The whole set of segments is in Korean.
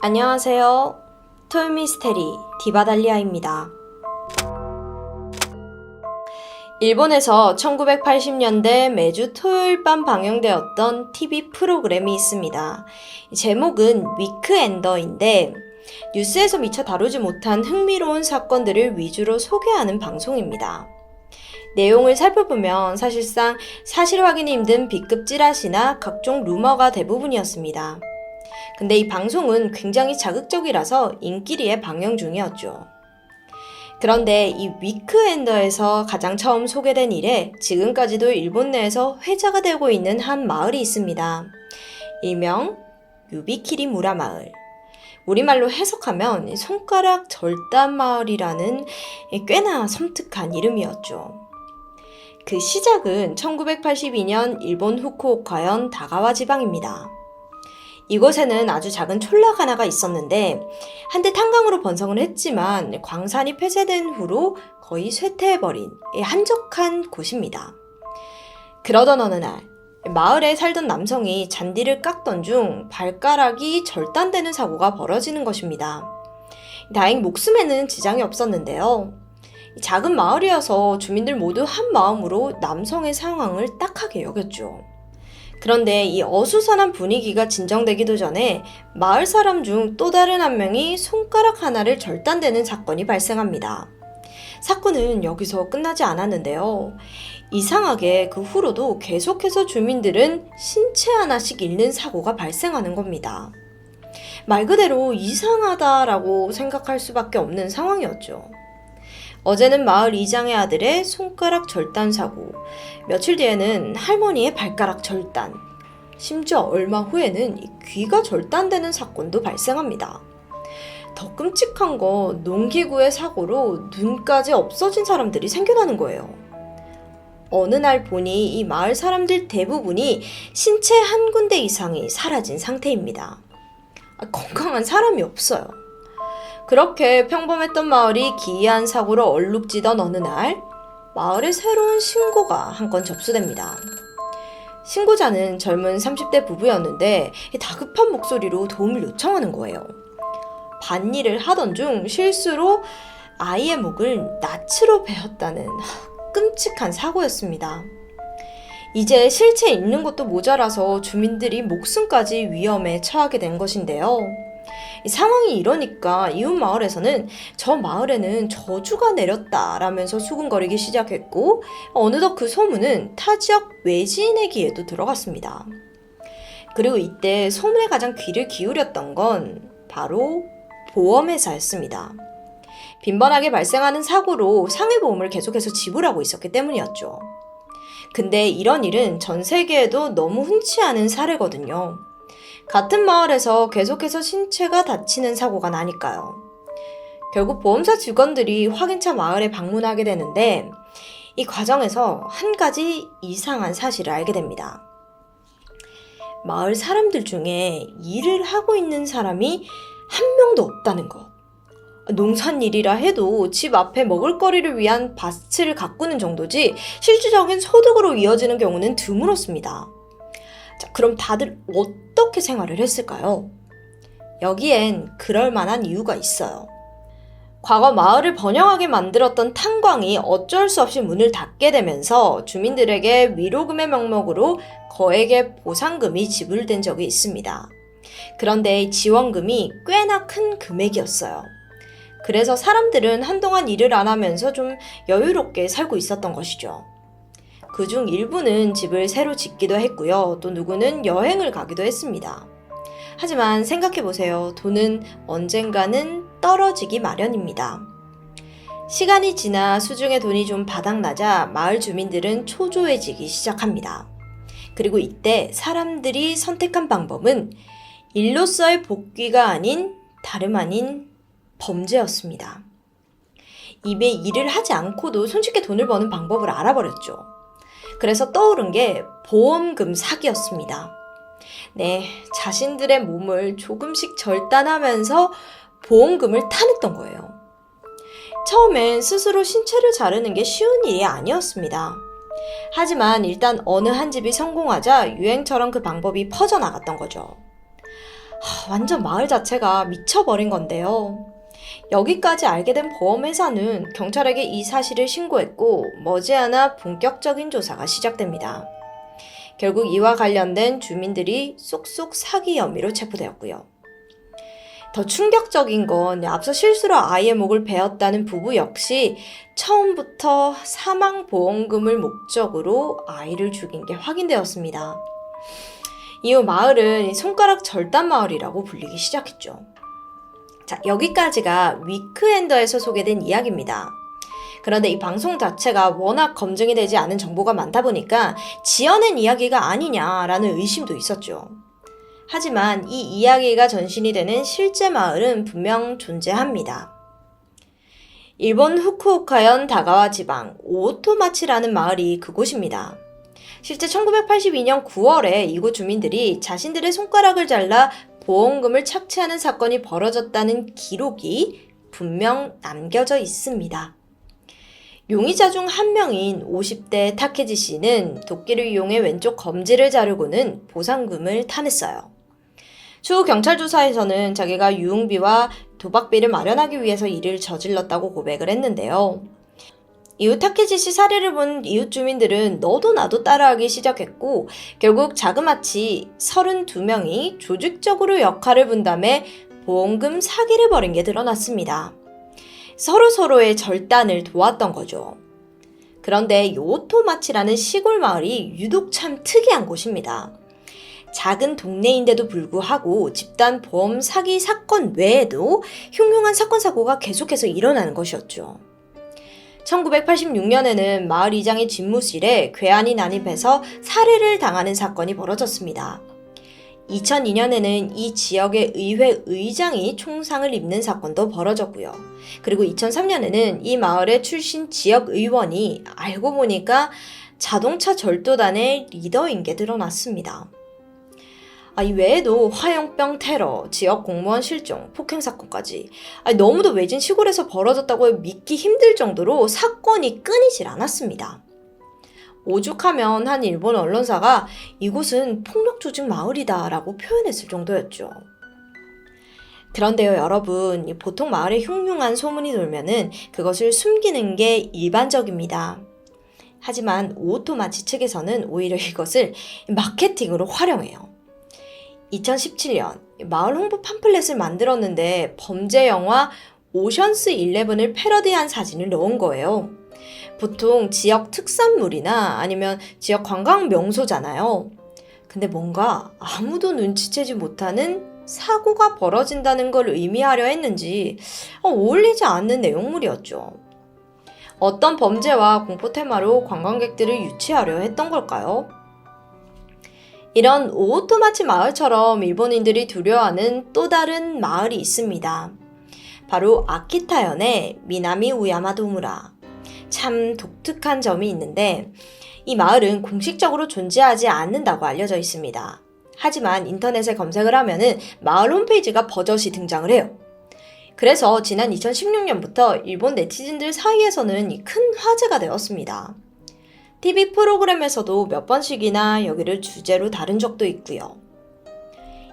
안녕하세요. 토요미스테리 디바달리아입니다. 일본에서 1980년대 매주 토요일 밤 방영되었던 TV 프로그램이 있습니다. 제목은 위크엔더인데 뉴스에서 미처 다루지 못한 흥미로운 사건들을 위주로 소개하는 방송입니다. 내용을 살펴보면 사실상 사실 확인이 힘든 B급 찌라시나 각종 루머가 대부분이었습니다. 근데 이 방송은 굉장히 자극적이라서 인기리에 방영 중이었죠. 그런데 이 위크엔더에서 가장 처음 소개된 이래 지금까지도 일본 내에서 회자가 되고 있는 한 마을이 있습니다. 일명 유비키리 무라 마을. 우리말로 해석하면 손가락 절단 마을이라는 꽤나 섬뜩한 이름이었죠. 그 시작은 1982년 일본 후쿠오카현 다가와 지방입니다. 이곳에는 아주 작은 촌락 하나가 있었는데 한때 탄광으로 번성을 했지만 광산이 폐쇄된 후로 거의 쇠퇴해버린 한적한 곳입니다. 그러던 어느 날 마을에 살던 남성이 잔디를 깎던 중 발가락이 절단되는 사고가 벌어지는 것입니다. 다행히 목숨에는 지장이 없었는데요. 작은 마을이어서 주민들 모두 한 마음으로 남성의 상황을 딱하게 여겼죠. 그런데 이 어수선한 분위기가 진정되기도 전에 마을 사람 중 또 다른 한 명이 손가락 하나를 절단되는 사건이 발생합니다. 사건은 여기서 끝나지 않았는데요. 이상하게 그 후로도 계속해서 주민들은 신체 하나씩 잃는 사고가 발생하는 겁니다. 말 그대로 이상하다라고 생각할 수밖에 없는 상황이었죠. 어제는 마을 이장의 아들의 손가락 절단 사고, 며칠 뒤에는 할머니의 발가락 절단, 심지어 얼마 후에는 귀가 절단되는 사건도 발생합니다. 더 끔찍한 건 농기구의 사고로 눈까지 없어진 사람들이 생겨나는 거예요. 어느 날 보니 이 마을 사람들 대부분이 신체 한 군데 이상이 사라진 상태입니다. 건강한 사람이 없어요. 그렇게 평범했던 마을이 기이한 사고로 얼룩지던 어느 날 마을에 새로운 신고가 한 건 접수됩니다. 신고자는 젊은 30대 부부였는데 다급한 목소리로 도움을 요청하는 거예요. 밭일을 하던 중 실수로 아이의 목을 낫으로 베었다는 끔찍한 사고였습니다. 이제 실체 잃는 것도 모자라서 주민들이 목숨까지 위험에 처하게 된 것인데요. 이 상황이 이러니까 이웃 마을에서는 저 마을에는 저주가 내렸다라면서 수군거리기 시작했고 어느덧 그 소문은 타 지역 외지인의 귀에도 들어갔습니다. 그리고 이때 소문에 가장 귀를 기울였던 건 바로 보험회사였습니다. 빈번하게 발생하는 사고로 상해보험을 계속해서 지불하고 있었기 때문이었죠. 근데 이런 일은 전 세계에도 너무 흔치 않은 사례거든요. 같은 마을에서 계속해서 신체가 다치는 사고가 나니까요. 결국 보험사 직원들이 확인차 마을에 방문하게 되는데 이 과정에서 한 가지 이상한 사실을 알게 됩니다. 마을 사람들 중에 일을 하고 있는 사람이 한 명도 없다는 것. 농산일이라 해도 집 앞에 먹을거리를 위한 밭을 가꾸는 정도지 실질적인 소득으로 이어지는 경우는 드물었습니다. 자, 그럼 다들 어떻게 생활을 했을까요? 여기엔 그럴 만한 이유가 있어요. 과거 마을을 번영하게 만들었던 탄광이 어쩔 수 없이 문을 닫게 되면서 주민들에게 위로금의 명목으로 거액의 보상금이 지불된 적이 있습니다. 그런데 이 지원금이 꽤나 큰 금액이었어요. 그래서 사람들은 한동안 일을 안 하면서 좀 여유롭게 살고 있었던 것이죠. 그중 일부는 집을 새로 짓기도 했고요. 또 누구는 여행을 가기도 했습니다. 하지만 생각해보세요. 돈은 언젠가는 떨어지기 마련입니다. 시간이 지나 수중의 돈이 좀 바닥나자 마을 주민들은 초조해지기 시작합니다. 그리고 이때 사람들이 선택한 방법은 일로서의 복귀가 아닌 다름 아닌 범죄였습니다. 입에 일을 하지 않고도 손쉽게 돈을 버는 방법을 알아버렸죠. 그래서 떠오른 게 보험금 사기였습니다. 네, 자신들의 몸을 조금씩 절단하면서 보험금을 타냈던 거예요. 처음엔 스스로 신체를 자르는 게 쉬운 일이 아니었습니다. 하지만 일단 어느 한 집이 성공하자 유행처럼 그 방법이 퍼져나갔던 거죠. 완전 마을 자체가 미쳐버린 건데요. 여기까지 알게 된 보험회사는 경찰에게 이 사실을 신고했고 머지않아 본격적인 조사가 시작됩니다. 결국 이와 관련된 주민들이 쏙쏙 사기 혐의로 체포되었고요. 더 충격적인 건 앞서 실수로 아이의 목을 베었다는 부부 역시 처음부터 사망보험금을 목적으로 아이를 죽인 게 확인되었습니다. 이후 마을은 손가락 절단 마을이라고 불리기 시작했죠. 자, 여기까지가 위크엔더에서 소개된 이야기입니다. 그런데 이 방송 자체가 워낙 검증이 되지 않은 정보가 많다 보니까 지어낸 이야기가 아니냐라는 의심도 있었죠. 하지만 이 이야기가 전신이 되는 실제 마을은 분명 존재합니다. 일본 후쿠오카현 다가와 지방 오토마치라는 마을이 그곳입니다. 실제 1982년 9월에 이곳 주민들이 자신들의 손가락을 잘라 보험금을 착취하는 사건이 벌어졌다는 기록이 분명 남겨져 있습니다. 용의자 중 한 명인 50대 타케지 씨는 도끼를 이용해 왼쪽 검지를 자르고는 보상금을 타냈어요. 추후 경찰 조사에서는 자기가 유흥비와 도박비를 마련하기 위해서 이를 저질렀다고 고백을 했는데요. 이후 타케지 씨 사례를 본 이웃 주민들은 너도 나도 따라하기 시작했고 결국 자그마치 32명이 조직적으로 역할을 분담해 보험금 사기를 벌인 게 드러났습니다. 서로서로의 절단을 도왔던 거죠. 그런데 요토마치라는 시골 마을이 유독 참 특이한 곳입니다. 작은 동네인데도 불구하고 집단 보험 사기 사건 외에도 흉흉한 사건 사고가 계속해서 일어나는 것이었죠. 1986년에는 마을 이장의 집무실에 괴한이 난입해서 살해를 당하는 사건이 벌어졌습니다. 2002년에는 이 지역의 의회 의장이 총상을 입는 사건도 벌어졌고요. 그리고 2003년에는 이 마을의 출신 지역 의원이 알고 보니까 자동차 절도단의 리더인 게 드러났습니다. 이 외에도 화형병 테러, 지역 공무원 실종, 폭행 사건까지 너무도 외진 시골에서 벌어졌다고 믿기 힘들 정도로 사건이 끊이질 않았습니다. 오죽하면 한 일본 언론사가 이곳은 폭력 조직 마을이다 라고 표현했을 정도였죠. 그런데요 여러분, 보통 마을에 흉흉한 소문이 돌면은 그것을 숨기는 게 일반적입니다. 하지만 오토마치 측에서는 오히려 이것을 마케팅으로 활용해요. 2017년 마을 홍보 팜플렛을 만들었는데 범죄 영화 오션스 11을 패러디한 사진을 넣은 거예요. 보통 지역 특산물이나 아니면 지역 관광 명소잖아요. 근데 뭔가 아무도 눈치채지 못하는 사고가 벌어진다는 걸 의미하려 했는지 어울리지 않는 내용물이었죠. 어떤 범죄와 공포 테마로 관광객들을 유치하려 했던 걸까요? 이런 오토마치 마을처럼 일본인들이 두려워하는 또 다른 마을이 있습니다. 바로 아키타현의 미나미 우야마 도무라. 참 독특한 점이 있는데 이 마을은 공식적으로 존재하지 않는다고 알려져 있습니다. 하지만 인터넷에 검색을 하면은 마을 홈페이지가 버젓이 등장을 해요. 그래서 지난 2016년부터 일본 네티즌들 사이에서는 큰 화제가 되었습니다. TV 프로그램에서도 몇 번씩이나 여기를 주제로 다룬 적도 있고요.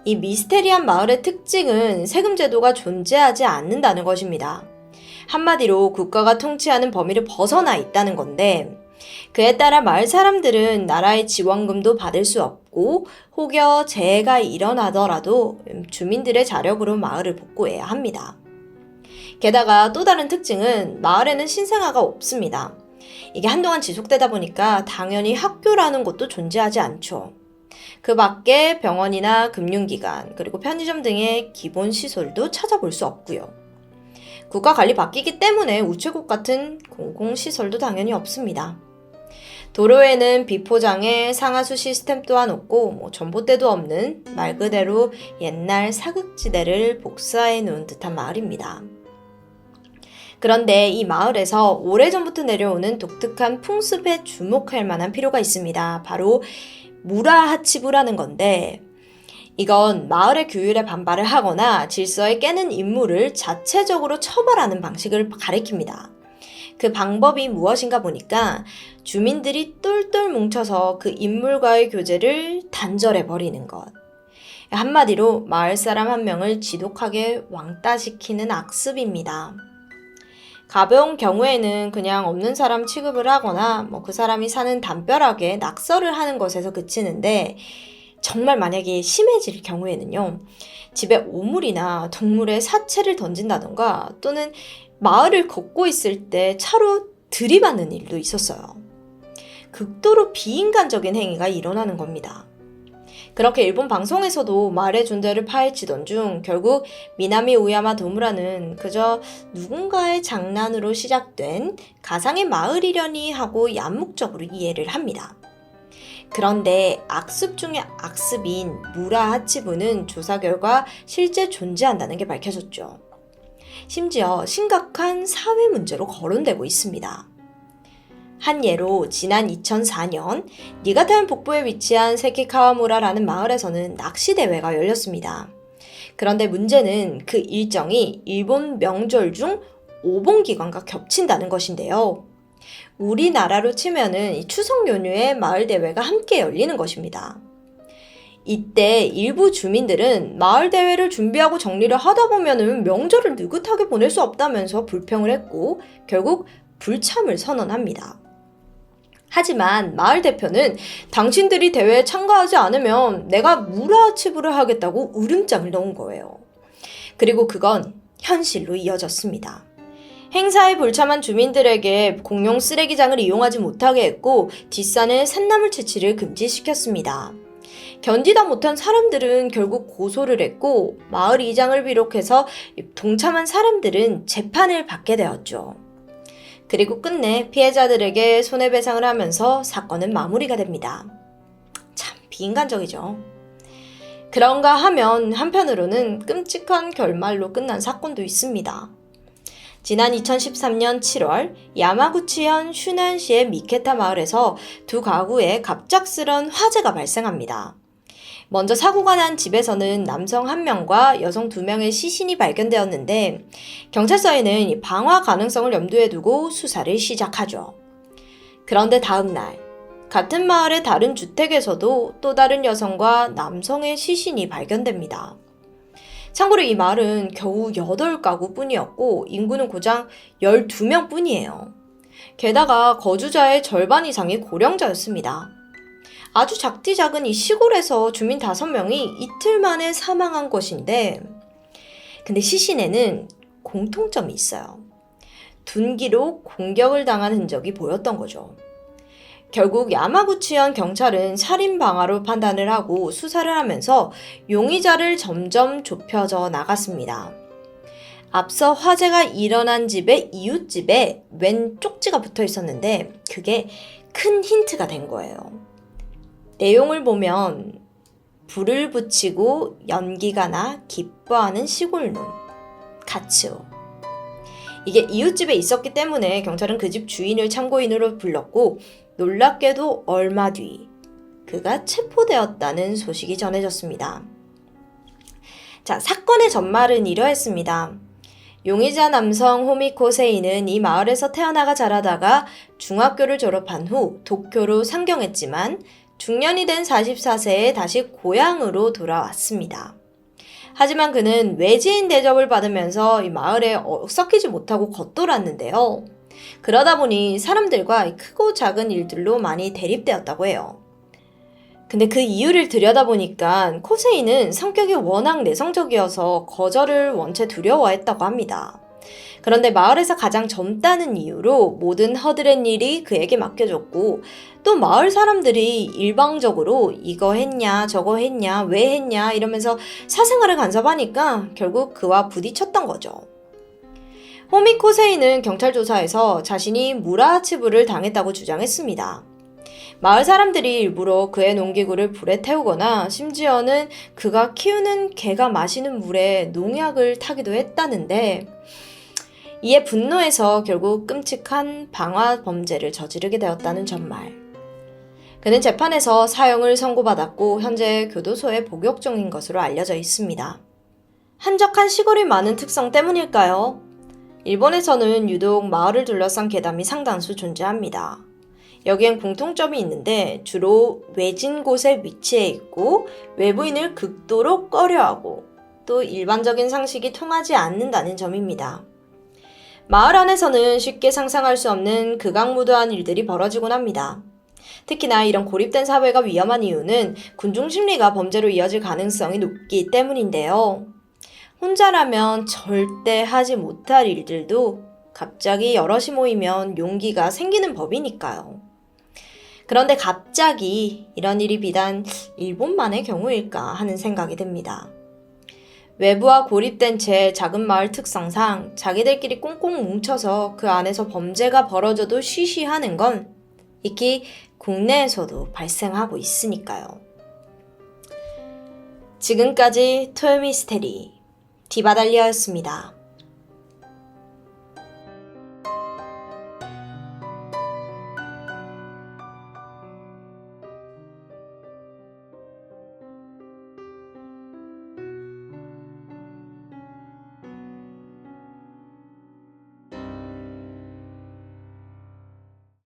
이 미스테리한 마을의 특징은 세금 제도가 존재하지 않는다는 것입니다. 한마디로 국가가 통치하는 범위를 벗어나 있다는 건데 그에 따라 마을 사람들은 나라의 지원금도 받을 수 없고 혹여 재해가 일어나더라도 주민들의 자력으로 마을을 복구해야 합니다. 게다가 또 다른 특징은 마을에는 신생아가 없습니다. 이게 한동안 지속되다 보니까 당연히 학교라는 곳도 존재하지 않죠. 그 밖에 병원이나 금융기관 그리고 편의점 등의 기본 시설도 찾아볼 수 없고요. 국가 관리 바뀌기 때문에 우체국 같은 공공시설도 당연히 없습니다. 도로에는 비포장에 상하수 시스템 또한 없고 전봇대도 없는 말 그대로 옛날 사극지대를 복사해 놓은 듯한 마을입니다. 그런데 이 마을에서 오래전부터 내려오는 독특한 풍습에 주목할 만한 필요가 있습니다. 바로 무라하치부라는 건데 이건 마을의 규율에 반발을 하거나 질서에 깨는 인물을 자체적으로 처벌하는 방식을 가리킵니다. 그 방법이 무엇인가 보니까 주민들이 똘똘 뭉쳐서 그 인물과의 교제를 단절해 버리는 것. 한마디로 마을 사람 한 명을 지독하게 왕따시키는 악습입니다. 가벼운 경우에는 그냥 없는 사람 취급을 하거나 그 사람이 사는 담벼락에 낙서를 하는 것에서 그치는데, 정말 만약에 심해질 경우에는요, 집에 오물이나 동물의 사체를 던진다던가 또는 마을을 걷고 있을 때 차로 들이받는 일도 있었어요. 극도로 비인간적인 행위가 일어나는 겁니다. 그렇게 일본 방송에서도 마을의 존재를 파헤치던 중 결국 미나미 오야마 도무라는 그저 누군가의 장난으로 시작된 가상의 마을이려니 하고 얌묵적으로 이해를 합니다. 그런데 악습 중에 악습인 무라하치부는 조사 결과 실제 존재한다는 게 밝혀졌죠. 심지어 심각한 사회 문제로 거론되고 있습니다. 한 예로 지난 2004년 니가타현 북부에 위치한 세키카와무라라는 마을에서는 낚시 대회가 열렸습니다. 그런데 문제는 그 일정이 일본 명절 중 오본 기간과 겹친다는 것인데요. 우리나라로 치면은 이 추석 연휴에 마을 대회가 함께 열리는 것입니다. 이때 일부 주민들은 마을 대회를 준비하고 정리를 하다 보면은 명절을 느긋하게 보낼 수 없다면서 불평을 했고 결국 불참을 선언합니다. 하지만 마을 대표는 당신들이 대회에 참가하지 않으면 내가 무라치부를 하겠다고 울음장을 넣은 거예요. 그리고 그건 현실로 이어졌습니다. 행사에 불참한 주민들에게 공용 쓰레기장을 이용하지 못하게 했고 뒷산에 산나물 채취를 금지시켰습니다. 견디다 못한 사람들은 결국 고소를 했고 마을 이장을 비롯해서 동참한 사람들은 재판을 받게 되었죠. 그리고 끝내 피해자들에게 손해배상을 하면서 사건은 마무리가 됩니다. 참 비인간적이죠. 그런가 하면 한편으로는 끔찍한 결말로 끝난 사건도 있습니다. 지난 2013년 7월 야마구치현 슈난시의 미케타 마을에서 두 가구에 갑작스런 화재가 발생합니다. 먼저 사고가 난 집에서는 남성 1명과 여성 2명의 시신이 발견되었는데 경찰서에는 방화 가능성을 염두에 두고 수사를 시작하죠. 그런데 다음 날 같은 마을의 다른 주택에서도 또 다른 여성과 남성의 시신이 발견됩니다. 참고로 이 마을은 겨우 8가구 뿐이었고 인구는 고작 12명 뿐이에요. 게다가 거주자의 절반 이상이 고령자였습니다. 아주 작디 작은 이 시골에서 주민 5명이 이틀 만에 사망한 것인데, 근데 시신에는 공통점이 있어요. 둔기로 공격을 당한 흔적이 보였던 거죠. 결국 야마구치현 경찰은 살인 방화로 판단을 하고 수사를 하면서 용의자를 점점 좁혀져 나갔습니다. 앞서 화재가 일어난 집의 이웃집에 웬 쪽지가 붙어 있었는데 그게 큰 힌트가 된 거예요. 내용을 보면 불을 붙이고 연기가 나 기뻐하는 시골놈 가츠오. 이게 이웃집에 있었기 때문에 경찰은 그 집 주인을 참고인으로 불렀고 놀랍게도 얼마 뒤 그가 체포되었다는 소식이 전해졌습니다. 자, 사건의 전말은 이러했습니다. 용의자 남성 호미코 세이는 이 마을에서 태어나가 자라다가 중학교를 졸업한 후 도쿄로 상경했지만 중년이 된 44세에 다시 고향으로 돌아왔습니다. 하지만 그는 외지인 대접을 받으면서 이 마을에 섞이지 못하고 겉돌았는데요. 그러다 보니 사람들과 크고 작은 일들로 많이 대립되었다고 해요. 근데 그 이유를 들여다보니까 코세이는 성격이 워낙 내성적이어서 거절을 원체 두려워했다고 합니다. 그런데 마을에서 가장 젊다는 이유로 모든 허드렛 일이 그에게 맡겨졌고 또 마을 사람들이 일방적으로 이거 했냐 저거 했냐 왜 했냐 이러면서 사생활을 간섭하니까 결국 그와 부딪혔던 거죠. 호미코 세이는 경찰 조사에서 자신이 무라하치부를 당했다고 주장했습니다. 마을 사람들이 일부러 그의 농기구를 불에 태우거나 심지어는 그가 키우는 개가 마시는 물에 농약을 타기도 했다는데 이에 분노해서 결국 끔찍한 방화 범죄를 저지르게 되었다는 전말. 그는 재판에서 사형을 선고받았고 현재 교도소에 복역 중인 것으로 알려져 있습니다. 한적한 시골이 많은 특성 때문일까요? 일본에서는 유독 마을을 둘러싼 괴담이 상당수 존재합니다. 여기엔 공통점이 있는데 주로 외진 곳에 위치해 있고 외부인을 극도로 꺼려하고 또 일반적인 상식이 통하지 않는다는 점입니다. 마을 안에서는 쉽게 상상할 수 없는 극악무도한 일들이 벌어지곤 합니다. 특히나 이런 고립된 사회가 위험한 이유는 군중 심리가 범죄로 이어질 가능성이 높기 때문인데요. 혼자라면 절대 하지 못할 일들도 갑자기 여럿이 모이면 용기가 생기는 법이니까요. 그런데 갑자기 이런 일이 비단 일본만의 경우일까 하는 생각이 듭니다. 외부와 고립된 채 작은 마을 특성상 자기들끼리 꽁꽁 뭉쳐서 그 안에서 범죄가 벌어져도 쉬쉬하는 건 익히 국내에서도 발생하고 있으니까요. 지금까지 토요미스테리 디바달리아였습니다.